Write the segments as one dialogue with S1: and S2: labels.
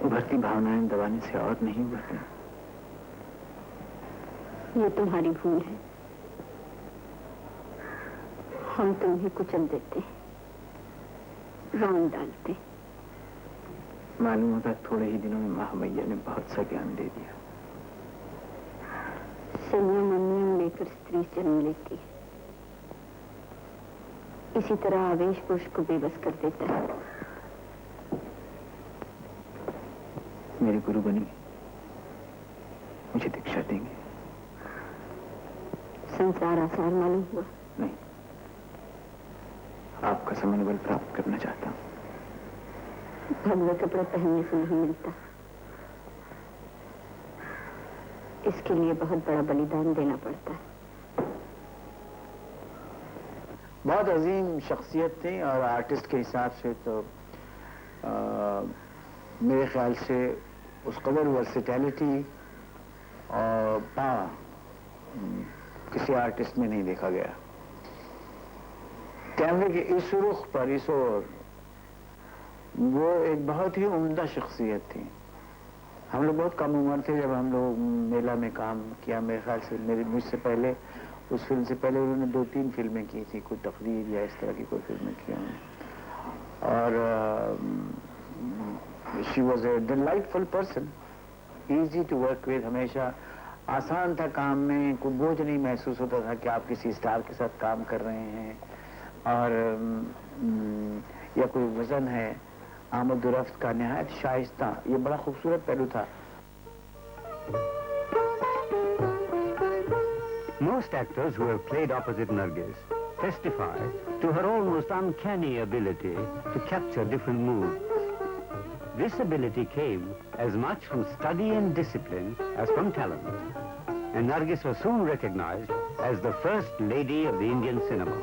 S1: उभरती भावनाएं दबाने से और नहीं उभरती।
S2: ये तुम्हारी भूल है। हम तुम्हें कुचल देते, रौंद डालते।
S1: मालूम होता थोड़े ही दिनों में महामैया ने बहुत सा ज्ञान दे दिया।
S2: संयम नियम लेकर स्त्री जन्म लेती है, इसी तरह आवेश पुरुष को बेबस कर देता है।
S1: मेरी गुरु बनेंगे, मुझे दीक्षा देंगे।
S2: संसार आसार मालूम हुआ?
S1: नहीं, आपका समन्वय प्राप्त करना चाहता हूं।
S2: भगवे कपड़े पहनने से नहीं मिलता, इसके लिए बहुत बड़ा बलिदान देना पड़ता है।
S1: बहुत अजीम शख्सियत थी और आर्टिस्ट के हिसाब से तो मेरे ख्याल से उस कदर वर्सेटैलिटी और पावर किसी आर्टिस्ट में नहीं देखा गया। कैमरे के इस रुख पर, इस ओर, वो एक बहुत ही उम्दा शख्सियत थी। हम लोग बहुत कम उम्र थे जब हम लोग मेला में काम किया। मेरे ख्याल से मुझसे पहले, उस फिल्म से पहले उन्होंने 2-3 फिल्में की थी, कोई तकरीर या इस तरह की कोई फिल्में की उन्होंने। और she was a delightful person, easy to work with. हमेशा आसान था काम में, कोई बोझ नहीं महसूस होता था कि आप किसी स्टार के साथ काम कर रहे हैं और या कोई वजन है। आमद-ओ-रफ्त का निहायत शाइस्ता, ये बड़ा खूबसूरत पहलू था।
S3: Most actors who have played opposite Nargis testify to her almost uncanny ability to capture different moods. This ability came as much from study and discipline as from talent, and Nargis was soon recognized as the first lady of the Indian cinema.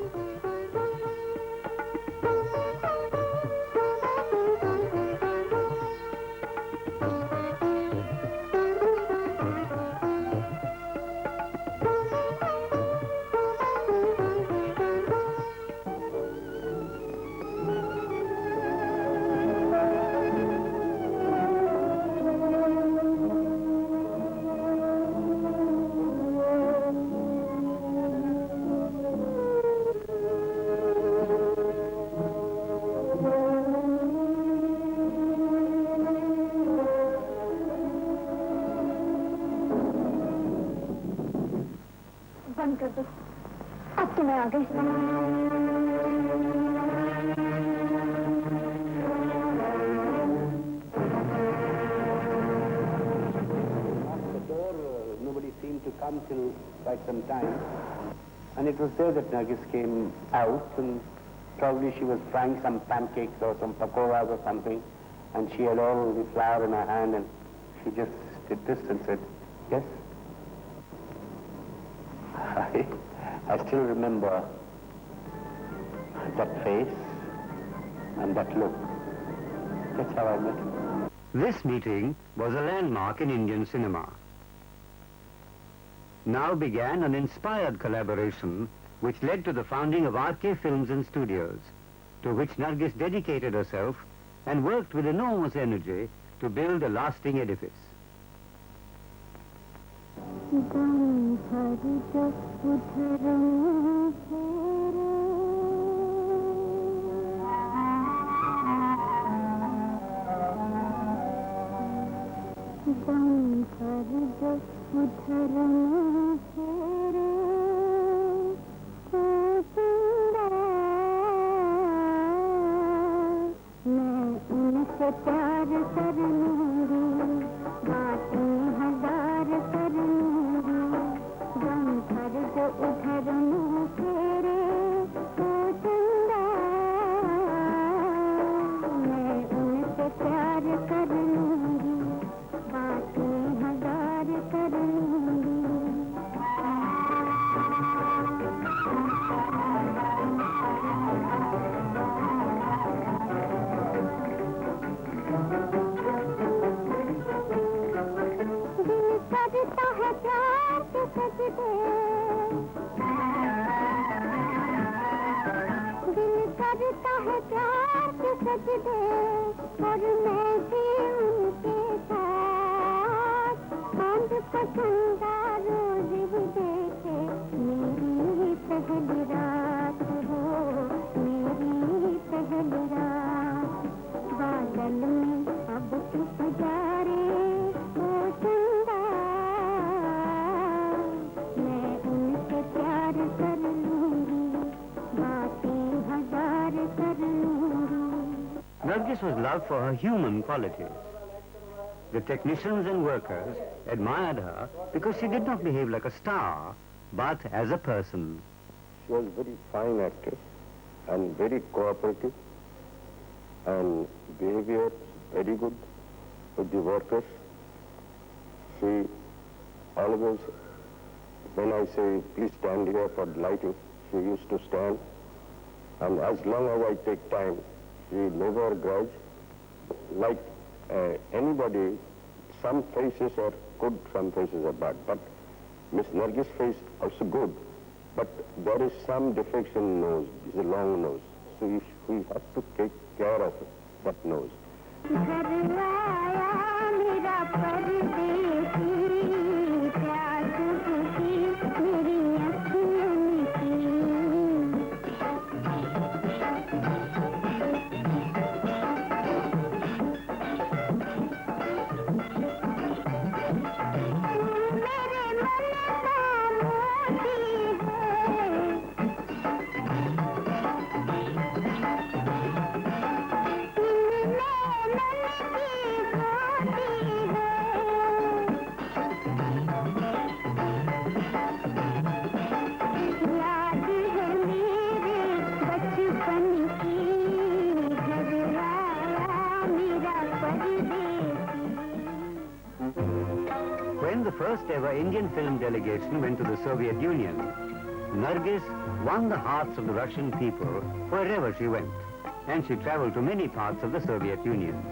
S2: बंद कर दो, अब तो मैं आ गई।
S4: Nobody seemed to come till quite some time, and it was there that Nargis came out, and probably she was frying some pancakes or some pakoras or something, and she had all the flour in her hand, and she just did this and said, "Yes." I still remember that face and that look. That's how I met her.
S3: This meeting was a landmark in Indian cinema. Now began an inspired collaboration which led to the founding of RK Films and Studios, to which Nargis dedicated herself and worked with enormous energy to build a lasting edifice.
S2: प्यार कर लूंगी, बातें हजार कर लूंगी, दम भर जो उधर मुँह फेरे तो चंदा, मैं उनसे प्यार कर लूंगी, बातें हजार कर लूंगी। दिल करता है प्यार के सजदे, और मैं भी उनके
S3: Nargis was loved for her human qualities. The technicians and workers admired her because she did not behave like a star, but as a person.
S5: She was a very fine actress and very cooperative, and behavior very good with the workers. She always, when I say, please stand here for lighting, she used to stand. And as long as I take time, she never grudged. Like anybody, some faces are good, some faces are bad. But Miss Nargis' face also good. But there is some defect in nose. It's a long nose. So we have to take care of that nose.
S3: When the first ever Indian film delegation went to the Soviet Union, Nargis won the hearts of the Russian people wherever she went, and she traveled to many parts of the Soviet Union.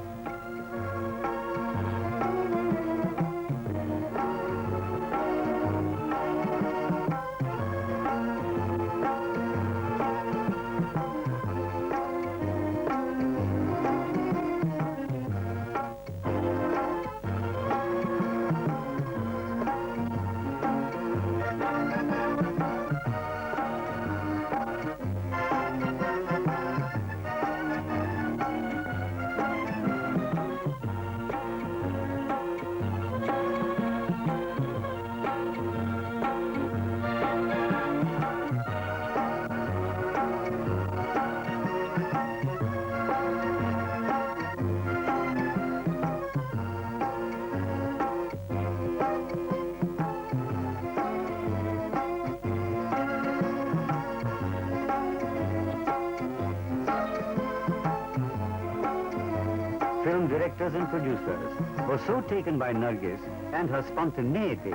S3: Film directors and producers were so taken by Nargis and her spontaneity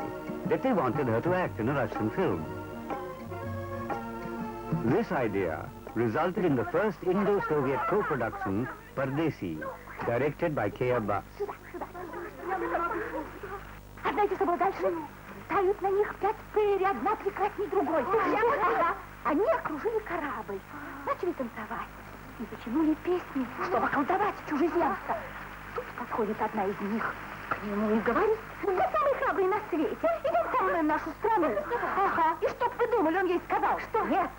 S3: that they wanted her to act in a Russian film. This idea resulted in the first Indo-Soviet co-production, Pardesi, directed by K. Abbas.
S2: А знаете, что было дальше? Встают на них 5 фейри, одна прекрасней другой. Они окружили корабль, начали танцевать и потянули песни, чтобы околдовать чужеземца. Тут подходит одна из них к нему и говорит: вы самый храбрый на свете, идем со мной в нашу страну. Ага, и что б вы думали, он ей сказал? Что? Нет,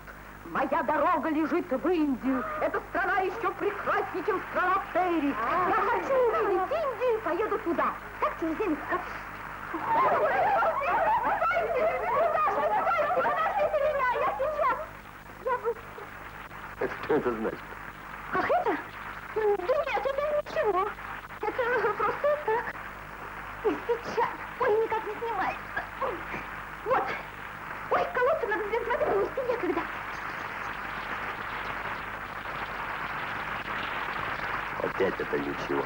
S2: моя дорога лежит в Индию. Эта страна еще прекраснее, чем страна фейри. Я хочу увидеть Индию и поеду туда. Как чужеземец? Подождите меня, я сейчас. Я бы...
S5: Что это значит?
S2: Ах, это? Да нет, это ничего. Это просто так. И сейчас. Ой, никак не снимается. Вот. Ой, колодцы надо взять, смотри, нести некогда.
S5: Опять это ничего.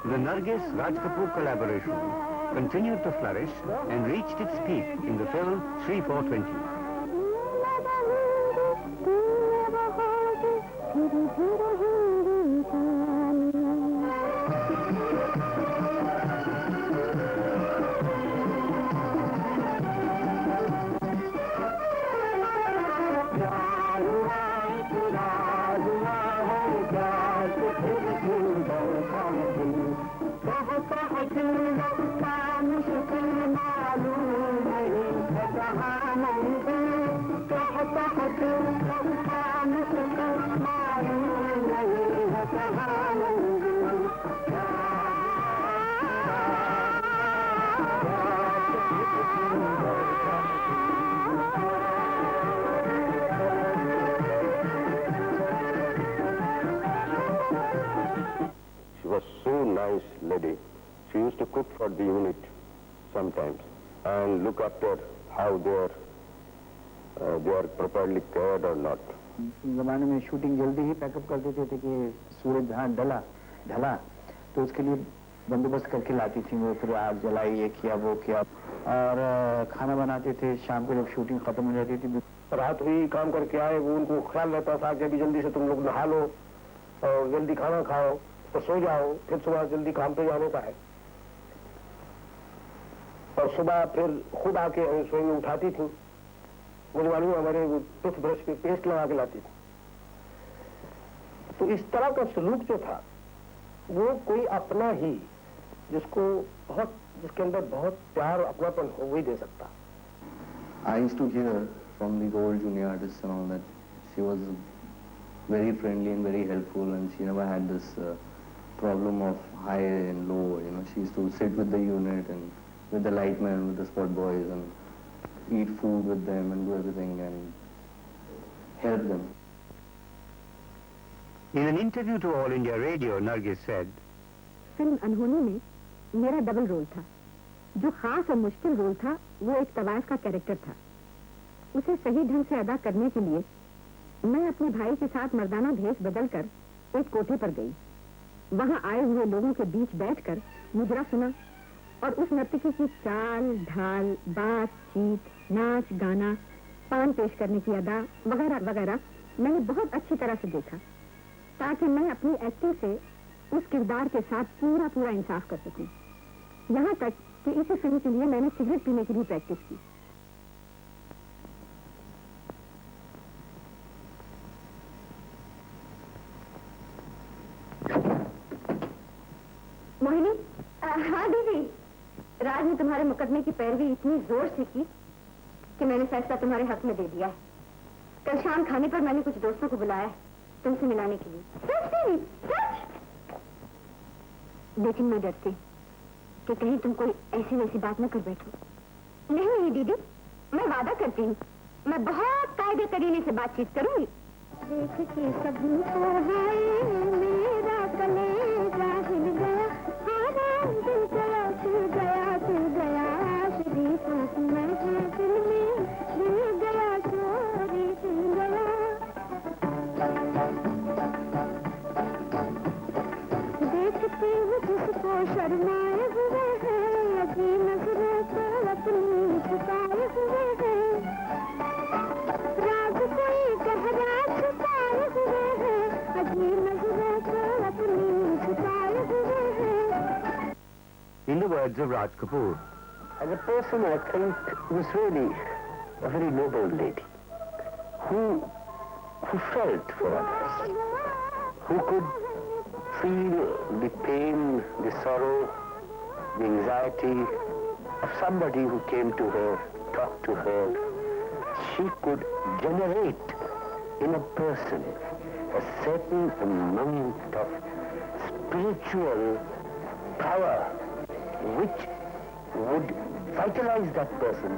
S3: The Nargis-Raj Kapoor collaboration continued to flourish and reached its peak in the film Sri 420.
S5: lady. She used to cook for the unit sometimes and look after how they are properly cared or not.
S1: ज़माने में shooting जल्दी ही pack up कर देते थे कि सूरज जहाँ ढला तो उसके लिए बंदोबस्त करके लाती थी वो, फिर आग जलाई, ये किया वो किया, और खाना बनाते थे शाम को जब शूटिंग खत्म हो जाती थी।
S5: रात हुई काम करके आए, वो उनको ख्याल रहता था कि अभी जल्दी से तुम लोग नहा लो और जल्दी खाना खाओ और सो जाओ, फिर सुबह जल्दी काम पे जाने का है। और सुबह फिर खुद आके रसोई में उठाती थी, मुझे मालूम हमारे टूथब्रश पे पेस्ट लगा के लाती थी। तो इस तरह का सलूक जो था वो कोई अपना ही जिसके अंदर बहुत प्यार और अपनापन हो वही दे सकता।
S6: I used to hear from the old junior artists and all that she was very friendly and very helpful, and she never had this problem of high and low. You know, she used to sit with the unit and with the lightmen, with the spot boys, and eat food with them and do everything and help them.
S3: In an interview to All India Radio, Nargis said,
S2: film अनहोनी में मेरा double role था। जो खास और मुश्किल role था वो एक तवायफ का कैरेक्टर था। उसे सही ढंग से अदा करने के लिए मैं अपने भाई के साथ मर्दाना भेष बदलकर एक कोठे पर गई। वहां आए हुए लोगों के बीच बैठकर मुजरा सुना और उस नर्तकी की चाल ढाल, बातचीत, नाच गाना, पान पेश करने की अदा वगैरह वगैरह मैंने बहुत अच्छी तरह से देखा, ताकि मैं अपनी एक्टिंग से उस किरदार के साथ पूरा इंसाफ कर सकूं। यहाँ तक कि इसी फिल्म के लिए मैंने सिगरेट पीने की भी प्रैक्टिस की। मोहिनी, हाँ दीदी, राज ने तुम्हारे मुकदमे की पैरवी इतनी जोर से की कि मैंने फैसला तुम्हारे हक में दे दिया है। कल शाम खाने पर मैंने कुछ दोस्तों को बुलाया है तुमसे मिलाने के लिए। सच? लेकिन मैं डरती कि कहीं तुम कोई ऐसी वैसी बात न कर बैठो। नहीं दीदी, मैं वादा करती हूँ, मैं बहुत कायदे करीने से बातचीत करूंगी। देख के सबको हाय मेरा कलेजा हिल गया, आराम दिल गया श्री सांस में है दिल में हिल गया चोरी हिल गया। देखते हुए जिसको शर्माए हुए हैं, अजी नजरों को अपनी झुकाए हुए हैं, राज कोई गहरा छुपाए हुए हैं, अजी नजरों को अपनी झुकाए हुए हैं।
S3: in the words of Raj Kapoor,
S4: As a person, I think was really a very noble lady who felt for others, who could feel the pain, the sorrow, the anxiety of somebody who came to her, talked to her. She could generate in a person a certain amount of spiritual power which would vitalize that person